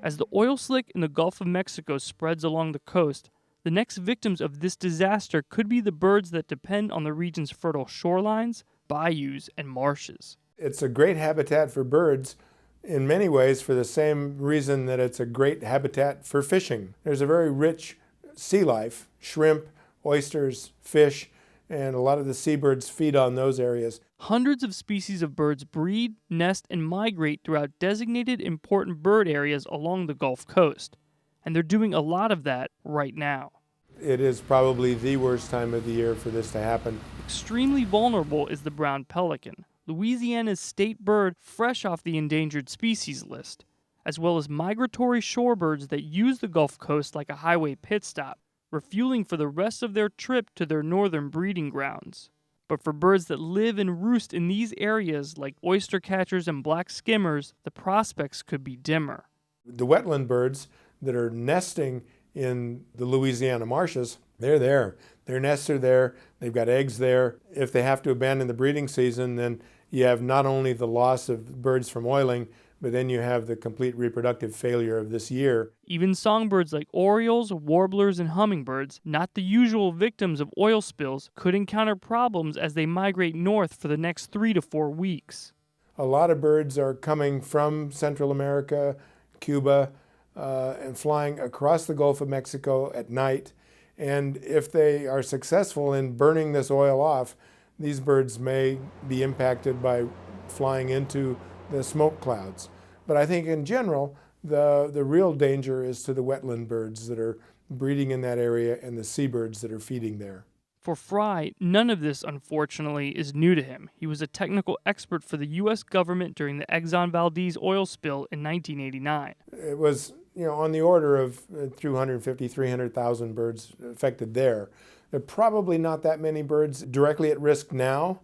As the oil slick in the Gulf of Mexico spreads along the coast, the next victims of this disaster could be the birds that depend on the region's fertile shorelines, bayous, and marshes. It's a great habitat for birds in many ways for the same reason that it's a great habitat for fishing. There's a very rich sea life, shrimp, oysters, fish, and a lot of the seabirds feed on those areas. Hundreds of species of birds breed, nest, and migrate throughout designated important bird areas along the Gulf Coast, and they're doing a lot of that right now. It is probably the worst time of the year for this to happen. Extremely vulnerable is the brown pelican, Louisiana's state bird fresh off the endangered species list, as well as migratory shorebirds that use the Gulf Coast like a highway pit stop, refueling for the rest of their trip to their northern breeding grounds. But for birds that live and roost in these areas like oyster catchers and black skimmers, the prospects could be dimmer. The wetland birds that are nesting in the Louisiana marshes, they're there. Their nests are there. They've got eggs there. If they have to abandon the breeding season, then you have not only the loss of birds from oiling, but then you have the complete reproductive failure of this year. Even songbirds like orioles, warblers, and hummingbirds, not the usual victims of oil spills, could encounter problems as they migrate north for the next 3 to 4 weeks. A lot of birds are coming from Central America, Cuba, and flying across the Gulf of Mexico at night. And if they are successful in burning this oil off, these birds may be impacted by flying into the smoke clouds. But I think in general, the real danger is to the wetland birds that are breeding in that area and the seabirds that are feeding there. For Fry, none of this, unfortunately, is new to him. He was a technical expert for the U.S. government during the Exxon Valdez oil spill in 1989. It was, on the order of 250, 300,000 birds affected there. There are probably not that many birds directly at risk now,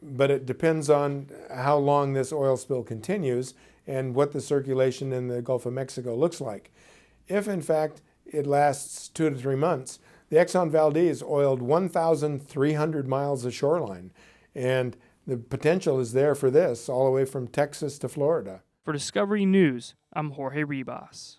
but it depends on how long this oil spill continues and what the circulation in the Gulf of Mexico looks like. If, in fact, it lasts 2 to 3 months, the Exxon Valdez oiled 1,300 miles of shoreline, and the potential is there for this all the way from Texas to Florida. For Discovery News, I'm Jorge Ribas.